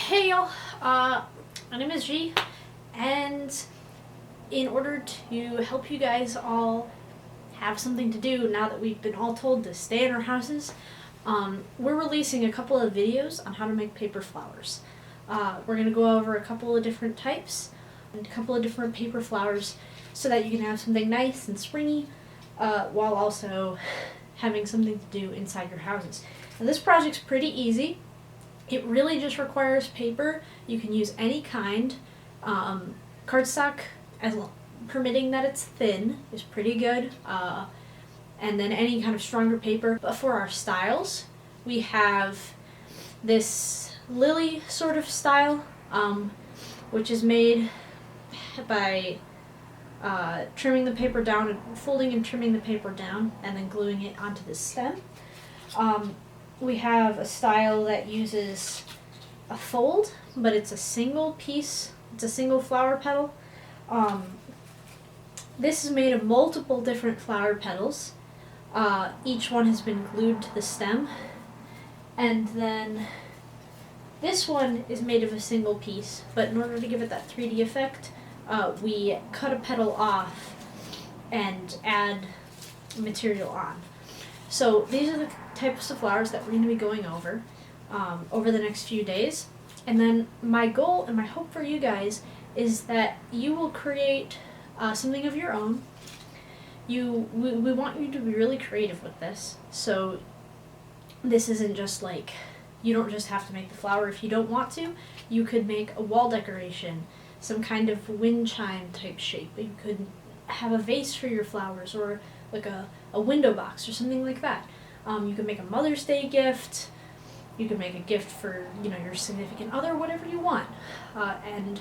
Hey y'all, my name is G, and in order to help you guys all have something to do now that we've been all told to stay in our houses, we're releasing a couple of videos on how to make paper flowers. We're going to go over a couple of different types and a couple of different paper flowers so that you can have something nice and springy while also having something to do inside your houses. Now this project's pretty easy. It really just requires paper. You can use any kind. Cardstock, permitting that it's thin, is pretty good. And then any kind of stronger paper. But for our styles, we have this Lilly sort of style, which is made by trimming the paper down and folding and trimming the paper down and then gluing it onto the stem. We have a style that uses a fold, but it's a single piece, it's a single flower petal. This is made of multiple different flower petals. Each one has been glued to the stem. And then this one is made of a single piece, but in order to give it that 3D effect, we cut a petal off and add material on. So these are the types of flowers that we're going to be going over the next few days. And then my goal and my hope for you guys is that you will create something of your own. We want you to be really creative with this. So this isn't just like, you don't just have to make the flower if you don't want to. You could make a wall decoration, some kind of wind chime type shape. You could have a vase for your flowers, or like a window box or something like that. You can make a Mother's Day gift. You can make a gift for your significant other, whatever you want. And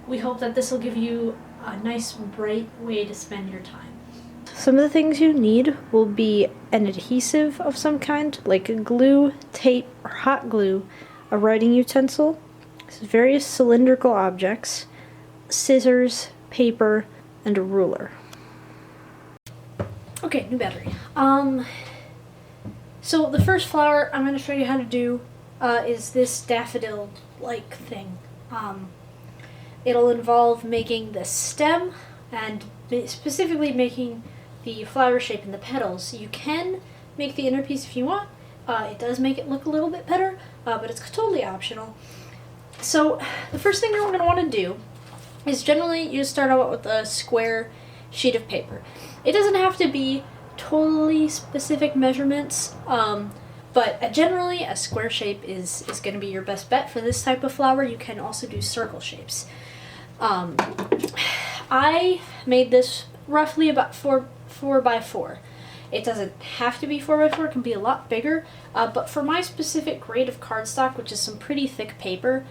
we hope that this will give you a nice, bright way to spend your time. Some of the things you need will be an adhesive of some kind, like glue, tape, or hot glue, a writing utensil, various cylindrical objects, scissors, paper, and a ruler. Okay, new battery. So the first flower I'm going to show you how to do is this daffodil-like thing. It'll involve making the stem and specifically making the flower shape in the petals. You can make the inner piece if you want. It does make it look a little bit better, but it's totally optional. So the first thing you're going to want to do is generally you start out with a square sheet of paper. It doesn't have to be totally specific measurements, but generally a square shape is going to be your best bet for this type of flower. You can also do circle shapes. I made this roughly about 4 by 4. It doesn't have to be 4 by 4, it can be a lot bigger, but for my specific grade of cardstock, which is some pretty thick paper,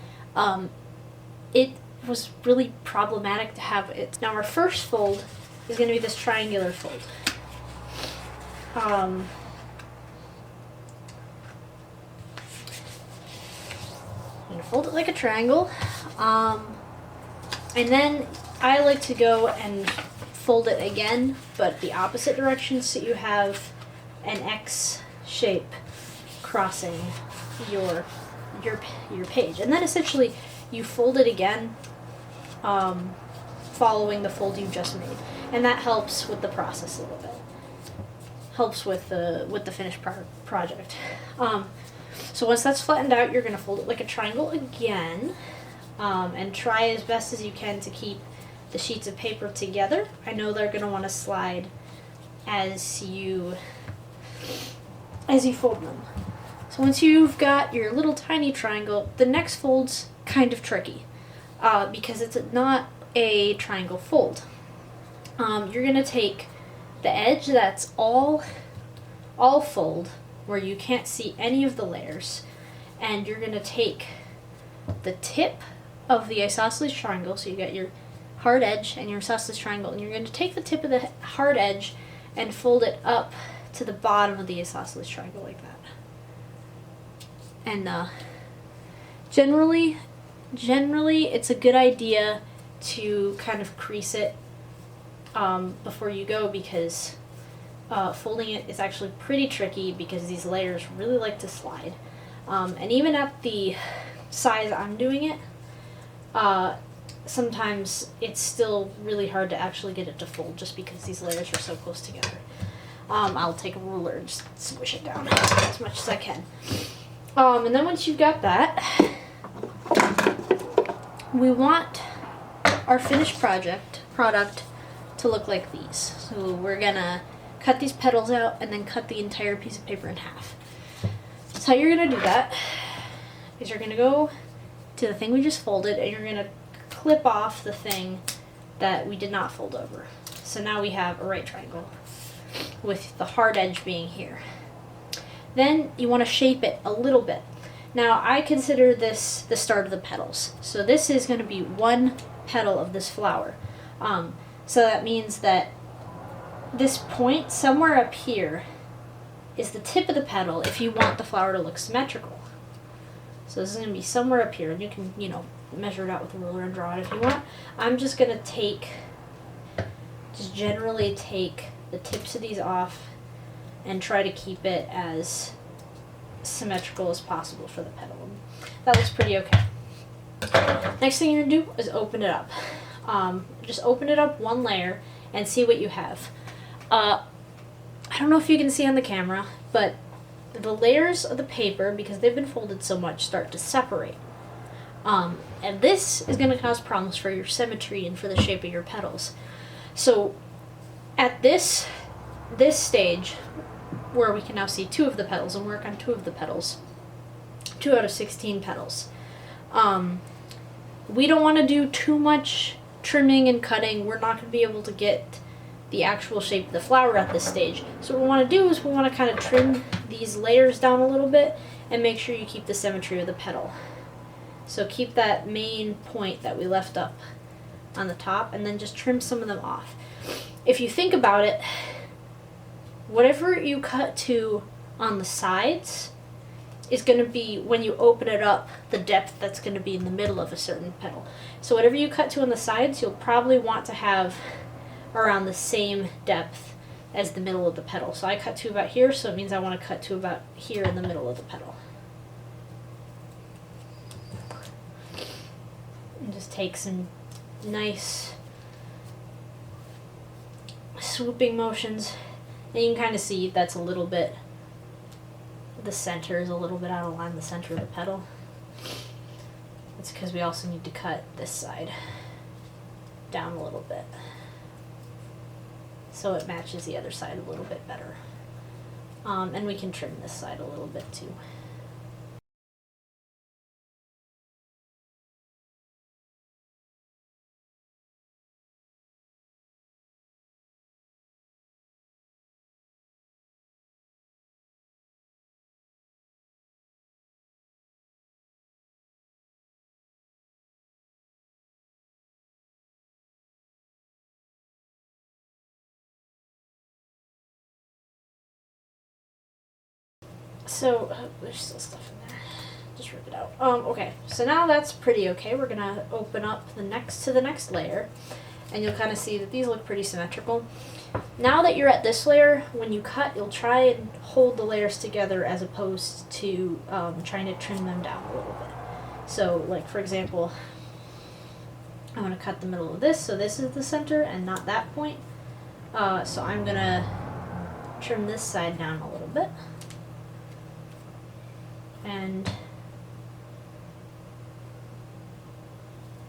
it was really problematic to have it. Now our first fold is going to be this triangular fold. I'm going to fold it like a triangle, and then I like to go and fold it again, but the opposite direction, so you have an X shape crossing your page, and then essentially you fold it again, following the fold you just made, and that helps with the process a little bit. Helps with the finished project. So once that's flattened out, you're going to fold it like a triangle again, and try as best as you can to keep the sheets of paper together. I know they're going to want to slide as you fold them. So once you've got your little tiny triangle, the next fold's kind of tricky because it's not a triangle fold. You're going to take the edge that's all fold, where you can't see any of the layers, and you're going to take the tip of the isosceles triangle, so you got your hard edge and your isosceles triangle, and you're going to take the tip of the hard edge and fold it up to the bottom of the isosceles triangle like that. And generally it's a good idea to kind of crease it before you go, because folding it is actually pretty tricky because these layers really like to slide. And even at the size I'm doing it, sometimes it's still really hard to actually get it to fold just because these layers are so close together. I'll take a ruler and just squish it down as much as I can. And then once you've got that, we want our finished product to look like these. So we're gonna cut these petals out and then cut the entire piece of paper in half. So how you're gonna do that is you're gonna go to the thing we just folded and you're gonna clip off the thing that we did not fold over. So now we have a right triangle with the hard edge being here. Then you want to shape it a little bit. Now I consider this the start of the petals. So this is going to be one petal of this flower. So that means that this point somewhere up here is the tip of the petal if you want the flower to look symmetrical. So this is going to be somewhere up here, and you can, measure it out with a ruler and draw it if you want. I'm just going to generally take the tips of these off and try to keep it as symmetrical as possible for the petal. That looks pretty okay. Next thing you're going to do is open it up. Just open it up one layer and see what you have. I don't know if you can see on the camera, but the layers of the paper, because they've been folded so much, start to separate. And this is going to cause problems for your symmetry and for the shape of your petals. So at this stage, where we can now see 2 of the petals and work on 2 of the petals, 2 out of 16 petals, we don't want to do too much trimming and cutting. We're not going to be able to get the actual shape of the flower at this stage. So what we want to do is we want to kind of trim these layers down a little bit and make sure you keep the symmetry of the petal. So keep that main point that we left up on the top and then just trim some of them off. If you think about it, whatever you cut to on the sides is going to be, when you open it up, the depth that's going to be in the middle of a certain petal. So whatever you cut to on the sides, you'll probably want to have around the same depth as the middle of the petal. So I cut to about here, so it means I want to cut to about here in the middle of the petal. And just take some nice swooping motions. And you can kind of see that's a little bit, the center is a little bit out of line, the center of the petal. It's because we also need to cut this side down a little bit so it matches the other side a little bit better. And we can trim this side a little bit too. So, there's still stuff in there. Just rip it out. Okay, so now that's pretty okay. We're gonna open up the next layer, and you'll kind of see that these look pretty symmetrical. Now that you're at this layer, when you cut, you'll try and hold the layers together as opposed to trying to trim them down a little bit. So, like for example, I want to cut the middle of this, so this is the center and not that point. So I'm gonna trim this side down a little bit. And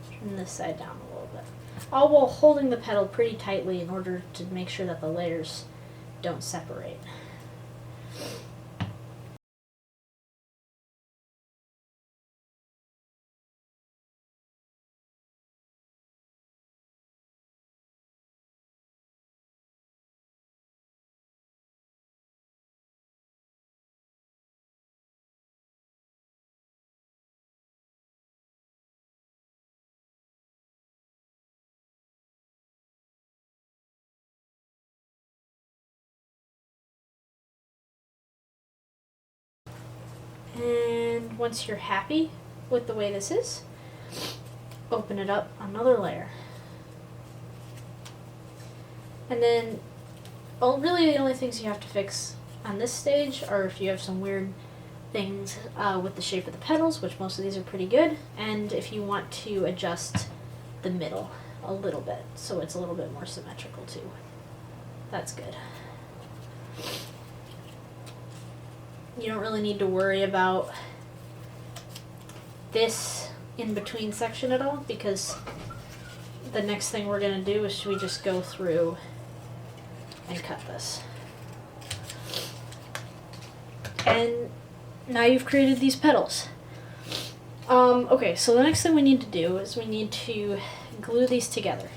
trim this side down a little bit. All while holding the petal pretty tightly in order to make sure that the layers don't separate. And once you're happy with the way this is, open it up another layer. And then, really the only things you have to fix on this stage are if you have some weird, things with the shape of the petals, which most of these are pretty good, and if you want to adjust the middle a little bit so it's a little bit more symmetrical too. That's good. You don't really need to worry about this in between section at all, because the next thing we're going to do is we just go through and cut this. And now you've created these petals. Okay, so the next thing we need to do is we need to glue these together.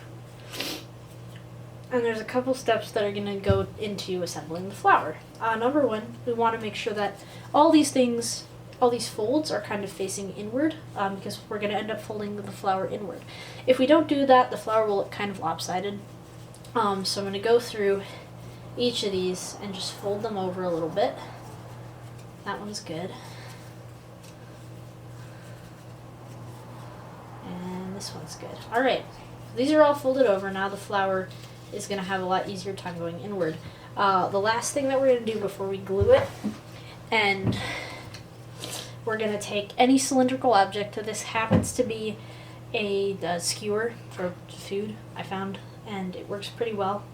And there's a couple steps that are going to go into assembling the flower. Number one, we want to make sure that all these things, all these folds are kind of facing inward, because we're going to end up folding the flower inward. If we don't do that, the flower will look kind of lopsided. So I'm going to go through each of these and just fold them over a little bit. That one's good. And this one's good. Alright, these are all folded over. Now the flower is going to have a lot easier time going inward. The last thing that we're going to do before we glue it, and we're going to take any cylindrical object. This happens to be a skewer for food, I found, and it works pretty well.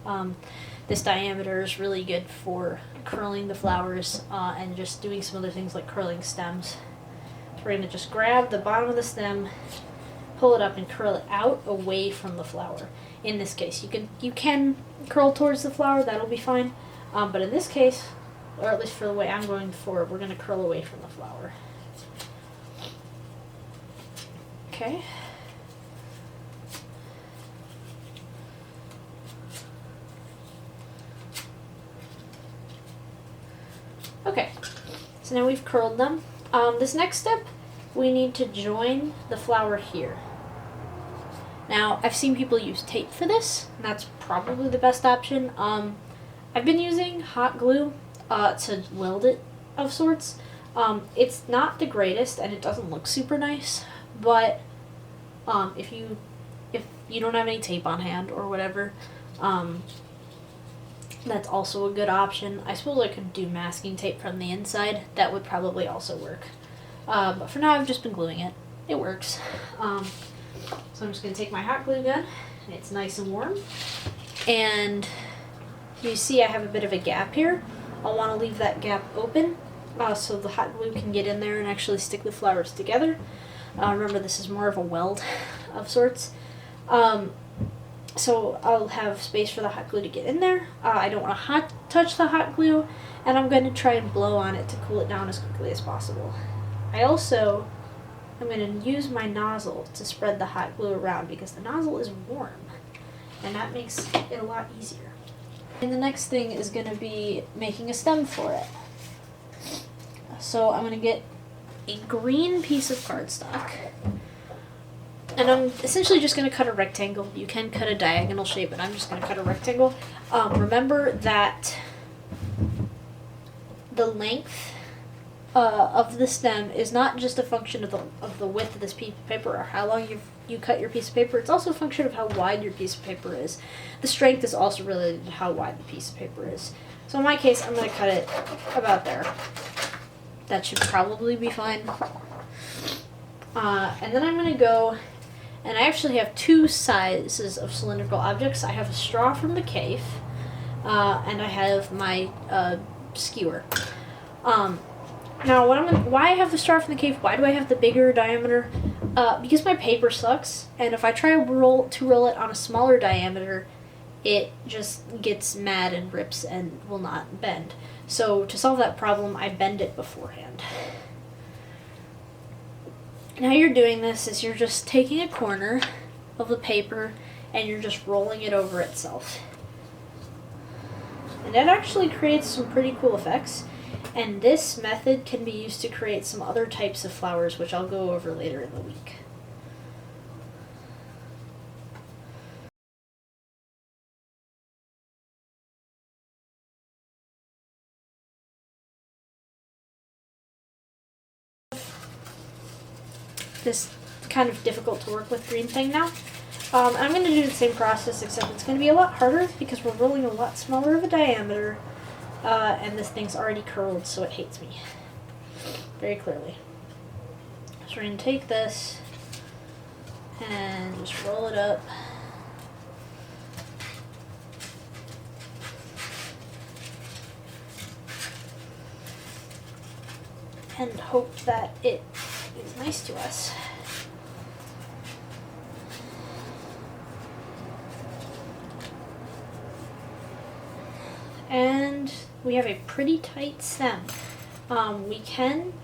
This diameter is really good for curling the flowers and just doing some other things like curling stems. So we're going to just grab the bottom of the stem, pull it up, and curl it out away from the flower. In this case, you can curl towards the flower, that'll be fine. But in this case, or at least for the way I'm going forward, we're going to curl away from the flower. Okay. Okay, so now we've curled them. This next step, we need to join the flower here. Now, I've seen people use tape for this, and that's probably the best option. I've been using hot glue to weld it of sorts. It's not the greatest, and it doesn't look super nice, but if you don't have any tape on hand or whatever, that's also a good option. I suppose I could do masking tape from the inside. That would probably also work. But for now, I've just been gluing it. It works. So I'm just going to take my hot glue gun. It's nice and warm. And you see I have a bit of a gap here. I'll want to leave that gap open so the hot glue can get in there and actually stick the flowers together. Remember, this is more of a weld of sorts. So I'll have space for the hot glue to get in there. I don't want to touch the hot glue, and I'm going to try and blow on it to cool it down as quickly as possible. I'm going to use my nozzle to spread the hot glue around because the nozzle is warm, and that makes it a lot easier. And the next thing is going to be making a stem for it. So I'm going to get a green piece of cardstock, and I'm essentially just going to cut a rectangle. You can cut a diagonal shape, but I'm just going to cut a rectangle. Remember that the length of the stem is not just a function of the width of this piece of paper or how long you cut your piece of paper. It's also a function of how wide your piece of paper is. The strength is also related to how wide the piece of paper is. So in my case, I'm going to cut it about there. That should probably be fine. And then I'm going to go, and I actually have two sizes of cylindrical objects. I have a straw from the cave, and I have my skewer. Now, why I have the straw from the cave, why do I have the bigger diameter? Because my paper sucks, and if I try to roll it on a smaller diameter, it just gets mad and rips and will not bend. So to solve that problem, I bend it beforehand. Now you're doing this is you're just taking a corner of the paper and you're just rolling it over itself. And that actually creates some pretty cool effects. And this method can be used to create some other types of flowers, which I'll go over later in the week. This kind of difficult to work with green thing now. I'm going to do the same process, except it's going to be a lot harder because we're rolling a lot smaller of a diameter, and this thing's already curled, so it hates me. very clearly. So we're going to take this and just roll it up. And hope that it is nice to us. And we have a pretty tight stem. We can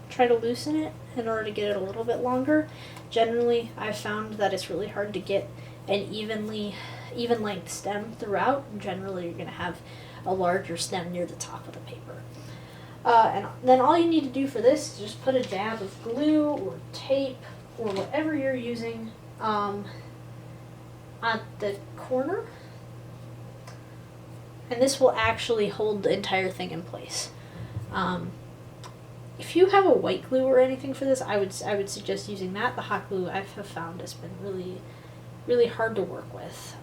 try to loosen it in order to get it a little bit longer. Generally, I've found that it's really hard to get an even length stem throughout. Generally, you're going to have a larger stem near the top of the paper. And then all you need to do for this is just put a dab of glue or tape or whatever you're using on the corner. And this will actually hold the entire thing in place. If you have a white glue or anything for this, I would suggest using that. The hot glue I have found has been really hard to work with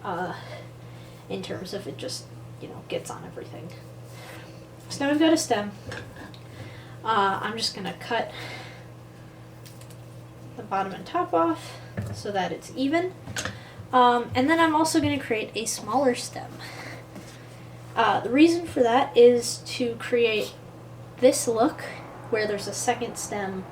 in terms of it just, gets on everything. So now we've got a stem. I'm just going to cut the bottom and top off so that it's even. And then I'm also going to create a smaller stem. The reason for that is to create this look where there's a second stem.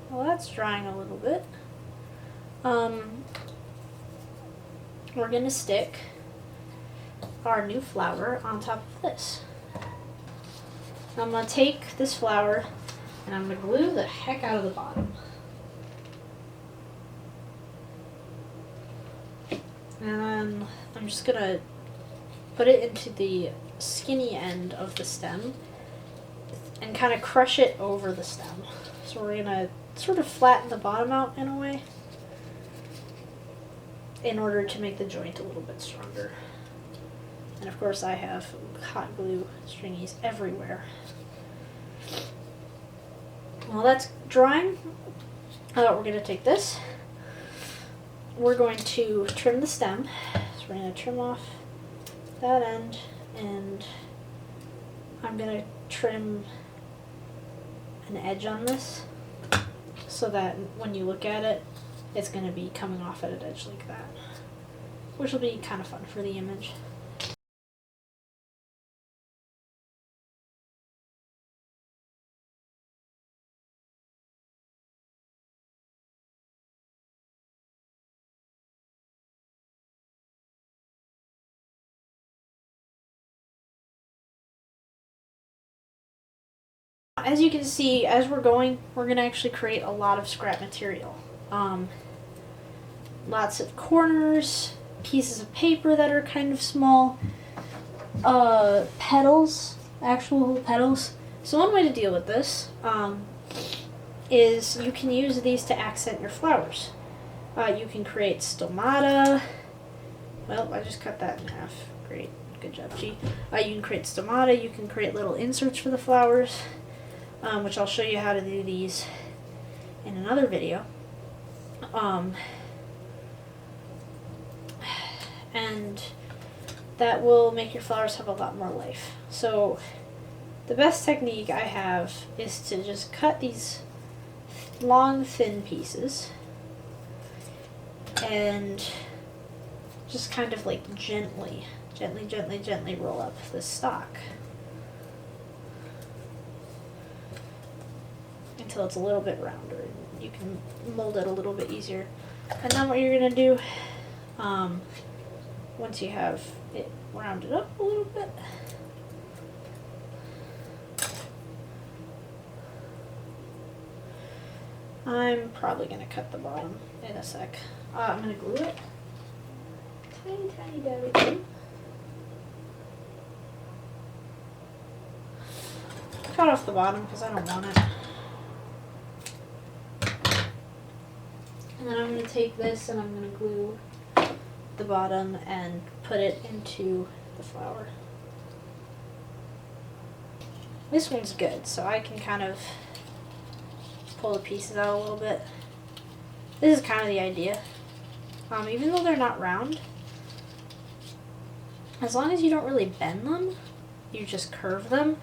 Well, that's drying a little bit. We're going to stick our new flower on top of this. I'm going to take this flower and I'm going to glue the heck out of the bottom. And then I'm just going to put it into the skinny end of the stem and kind of crush it over the stem. So we're going to sort of flatten the bottom out in a way in order to make the joint a little bit stronger. And of course I have hot glue stringies everywhere. While that's drying, we're going to take this. We're going to trim the stem. So we're going to trim off that end, and I'm going to trim an edge on this so that when you look at it, it's going to be coming off at an edge like that, which will be kind of fun for the image. As you can see, as we're going to actually create a lot of scrap material. Lots of corners, pieces of paper that are kind of small, petals, actual petals. So one way to deal with this is you can use these to accent your flowers. You can create stomata. Well, I just cut that in half. Great. Good job, G. You can create stomata. You can create little inserts for the flowers, which I'll show you how to do these in another video. And that will make your flowers have a lot more life. So the best technique I have is to just cut these long, thin pieces and just kind of like gently roll up the stalk until it's a little bit rounder and you can mold it a little bit easier. And then what you're going to do, once you have it rounded up a little bit, I'm probably going to cut the bottom in a sec. I'm going to glue it. Tiny dab of glue. Cut off the bottom because I don't want it. And then I'm going to take this and I'm going to glue the bottom and put it into the flower. This one's good, so I can kind of pull the pieces out a little bit. This is kind of the idea. Even though they're not round, as long as you don't really bend them, you just curve them,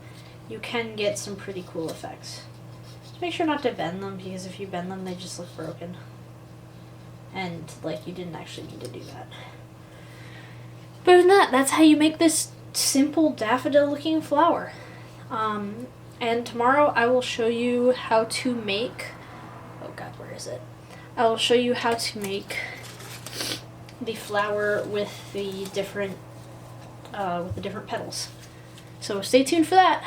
you can get some pretty cool effects. Just make sure not to bend them, because if you bend them, they just look broken. And, like, you didn't actually need to do that. But other than that, that's how you make this simple daffodil-looking flower. And tomorrow I will show you how to make, oh god, where is it? I will show you how to make the flower with the different petals. So stay tuned for that.